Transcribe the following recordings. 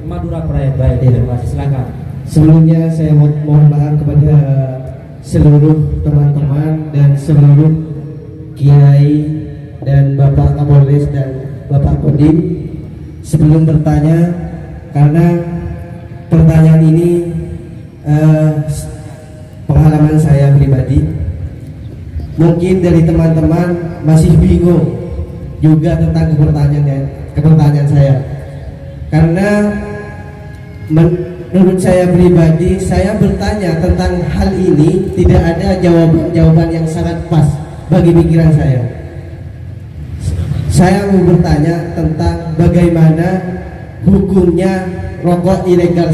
Madura Pride. Baik, terima kasih, silakan. Sebelumnya saya mohon maaf kepada seluruh teman-teman dan seluruh kiai dan Bapak Kapolres dan Bapak Kodim. Sebelum bertanya, karena pertanyaan ini pengalaman saya pribadi, mungkin dari teman-teman masih bingung juga tentang kepertanyaan saya, karena menurut saya pribadi, saya bertanya tentang hal ini tidak ada jawaban yang sangat pas bagi pikiran saya. Saya mau bertanya tentang bagaimana hukumnya rokok ilegal.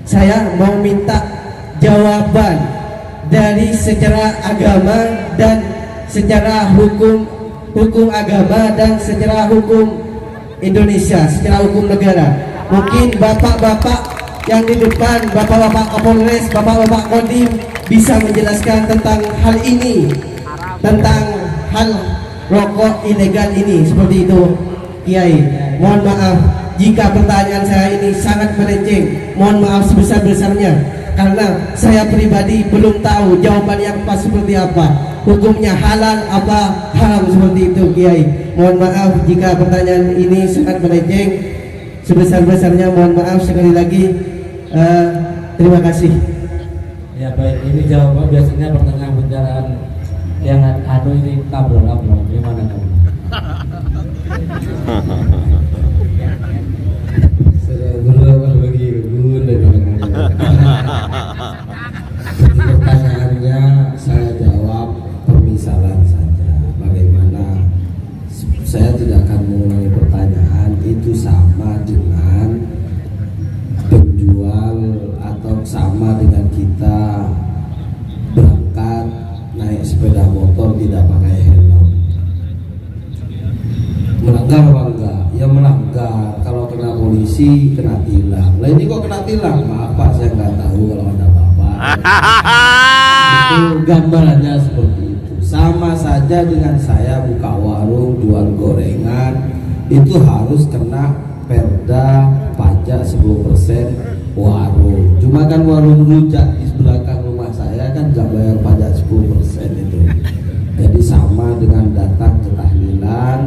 Saya mau minta jawaban dari secara agama dan secara hukum agama dan secara hukum Indonesia, secara hukum negara. Mungkin bapak-bapak yang di depan, bapak-bapak Kapolres, bapak-bapak Kodim bisa menjelaskan tentang hal ini, tentang hal rokok ilegal ini. Seperti itu, Kiai. Mohon maaf jika pertanyaan saya ini sangat melenceng, mohon maaf sebesar-besarnya, karena saya pribadi belum tahu jawaban yang pas seperti apa, hukumnya halal apa haram, seperti itu, Kiai. Mohon maaf jika pertanyaan ini sangat melenceng, sebesar-besarnya mohon maaf sekali lagi. Terima kasih. Ya baik, ini jawaban biasanya pertanyaan pembicaraan yang ini tablo gimana kamu? Pertanyaannya saya jawab permisalan saja. Bagaimana? Saya tidak akan mengulangi pertanyaan. Itu sama dengan penjual atau sama dengan kita berangkat naik sepeda motor tidak pakai helm. Melanggar apa enggak? Ya melanggar. Kalau kena polisi kena tilang. Lah ini kok kena tilang? Maaf Pak, saya nggak tahu kalau ada apa-apa. Itu gambarannya seperti itu. Sama saja dengan saya buka warung jual gorengan, itu harus kena perda pajak 10% warung. Cuma kan warung rujak di belakang rumah saya kan nggak bayar pajak 10% itu. Jadi sama dengan datang ke tahlilan,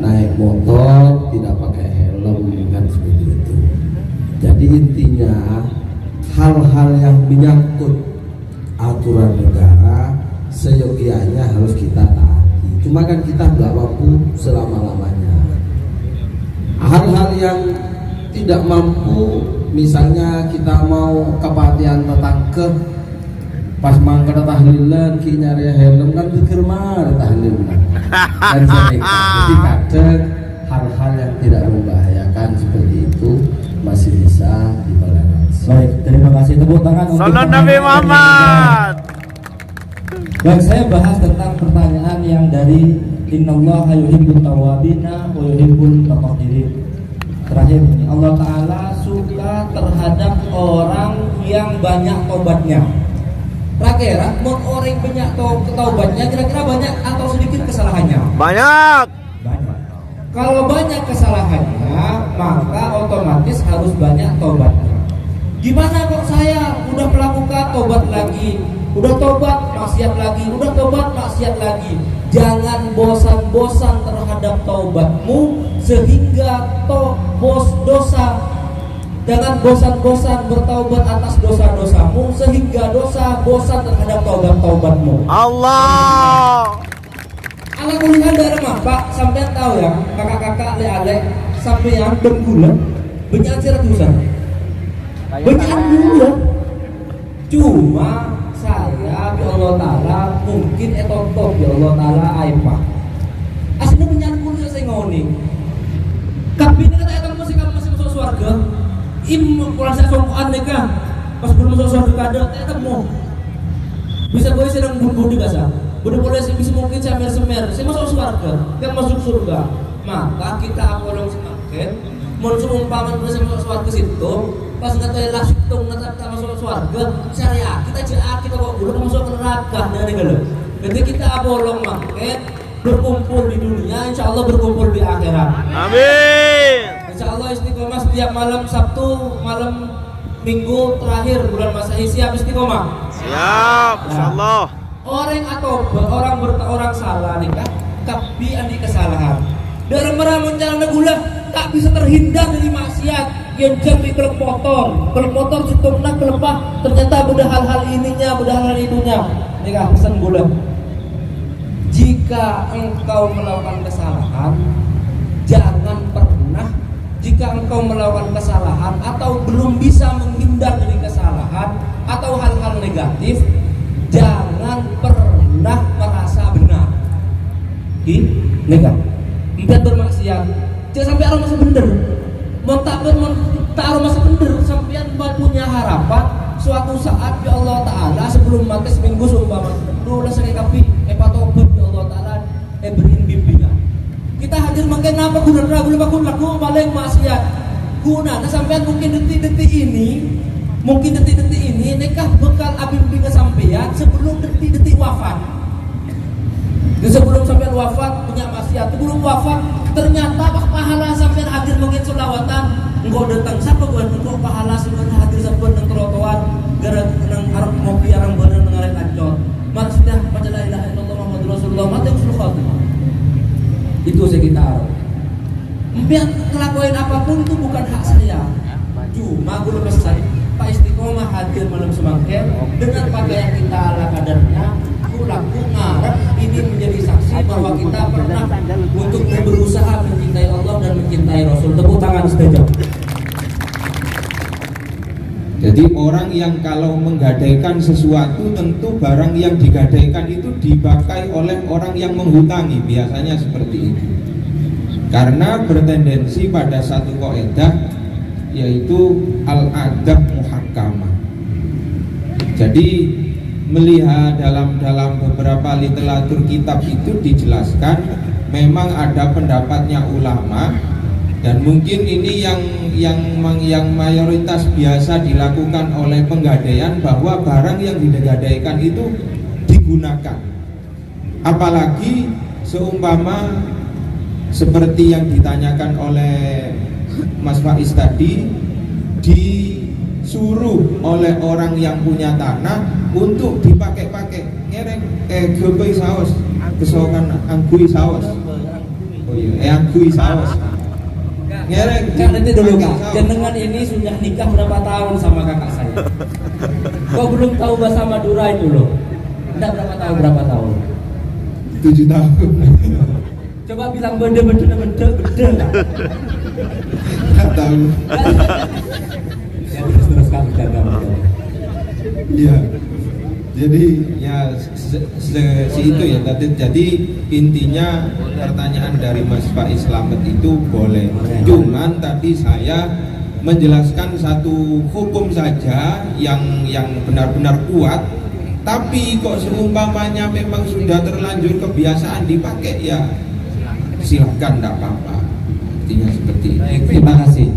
naik motor tidak pakai helm, kan seperti itu. Jadi intinya hal-hal yang menyangkut aturan negara seyogianya harus kita taati. Cuma kan kita nggak mampu selama-lamanya. Hal-hal yang tidak mampu, misalnya kita mau kepatihan tetangga pas mangkana tahlilan ki nyari helm kan pikir mar tahlilan dan jadi kadang hal-hal yang tidak membahayakan seperti itu masih bisa ditoleransi. Baik, terima kasih, tepuk tangan untuk Salam Nabi Muhammad. Baik, saya bahas tentang pertanyaan yang dari Innallaha yuhibbut tawwabina wa yuhibbul mutatahhirin. Terakhir ini, Allah Ta'ala suka terhadap orang yang banyak tobatnya. Kira-kira mau orang banyak taubatnya, kira-kira banyak atau sedikit kesalahannya? Banyak. Banyak. Kalau banyak kesalahannya, maka otomatis harus banyak taubatnya. Gimana kok saya udah melakukan tobat lagi, udah tobat maksiat lagi, udah tobat maksiat lagi? Jangan bosan-bosan terhadap taubatmu sehingga dosa. Jangan bosan-bosan bertaubat atas dosa-dosamu sehingga dosa bosan terhadap taubatmu. Allah. Ala kuliah dari mah Pak, sampai tahu ya, kakak-kakak le-ale sampai yang bergula banyak ratusan. Banyak dulu. Cuma saya ya Allah Ta'ala mungkin top ya Allah Ta'ala aipah. Aslinya banyak kuliah saya ngoni. Tapi ini kata etong masih masuk surga. Kalau saya songkoan mereka pas belum masuk surga kada etong bisa gue sedang budi gasa. Boleh bisa mungkin semer, saya masuk surga, kan masuk surga. Maka kita apolong semakin mau seumpaman bisa masuk surga situ. Pas nggak tahu langsung kita masuk surga, saya kita bawa dulu masuk neraka dari kalau. Jadi kita apolong makin berkumpul di dunia, insya Allah berkumpul di akhirat. Amin. Insya Allah istiqomah setiap malam Sabtu, malam Minggu terakhir bulan Masehi, siap istiqomah? Siap, insyaallah. Orang atau orang salah nih kan, tapi andi kesalahan. Dalam meramun jalan gula tak bisa terhindar dari maksiat. Yang jambi kelep motor cutungna kelepah, ternyata budak hal-hal ininya, budak hal-hal itunya. Nikah pesan gula. Jika engkau melakukan kesalahan, jangan pernah. Jika engkau melakukan kesalahan atau belum bisa menghindar dari kesalahan atau hal-hal negatif, jangan pernah merasa benar. Negatif. Empat bermaksiat. Jangan sampai arah masa bener. Mau tak arah masa bener. Sampai punya harapan suatu saat ya Allah Taala sebelum mati seminggu seumpama dulu sakit kapi patobat ya Allah Taala beriin bimbingan. Kita hadir makin apa guna ragu laku paling maksiat. Guna sampai mungkin detik-detik ini nikah bekal bimbingan sampean sebelum detik-detik wafat. Sebelum sampean wafat punya maksiat, sebelum wafat ternyata pahala sampean hadir mungkin selawatan, engkau datang siapa gua engkau pahala sampean hadir sampean nang trotoar gara nang arep ngopi arang bener nang arek ancol. Maksudnya baca la ilaha illallah Muhammadur Rasulullah mati usul khatimah. Itu sekitar. Empian ngelakuin apapun itu bukan hak saya. Cuma gue pesan Pak Istiqomah hadir malam semangkin dengan pakaian kita ala kadarnya. Laku ngarep ini menjadi saksi bahwa kita pernah untuk berusaha mencintai Allah dan mencintai Rasul. Tepuk tangan setuju. Jadi orang yang kalau menggadaikan sesuatu tentu barang yang digadaikan itu dipakai oleh orang yang menghutangi, biasanya seperti itu. Karena bertendensi pada satu kaidah yaitu al-adab muhakkamah. Jadi melihat dalam beberapa literatur kitab itu dijelaskan memang ada pendapatnya ulama dan mungkin ini yang mayoritas biasa dilakukan oleh penggadaian bahwa barang yang digadaikan itu digunakan, apalagi seumpama seperti yang ditanyakan oleh Mas Faiz tadi, disuruh oleh orang yang punya tanah untuk dipakai-pakai ngereng gepei saus kesokan anggui saus. Oh iya, anggui saus. Ngereng. Kak nanti dulu Kak, jenengan ini sudah nikah berapa tahun sama kakak saya? Kok belum tahu bahasa Madura itu loh? Enggak berapa tahun? 7 tahun. Coba bilang bende Kak. Enggak tahu. Ya terus kamu jaga. Iya. Jadi ya itu ya tadi. Jadi intinya pertanyaan dari Mas Faiz Slamet itu boleh. Cuman tadi saya menjelaskan satu hukum saja yang benar-benar kuat. Tapi kok seumpamanya memang sudah terlanjur kebiasaan dipakai ya silakan, tidak apa-apa. Artinya seperti ini. Terima kasih.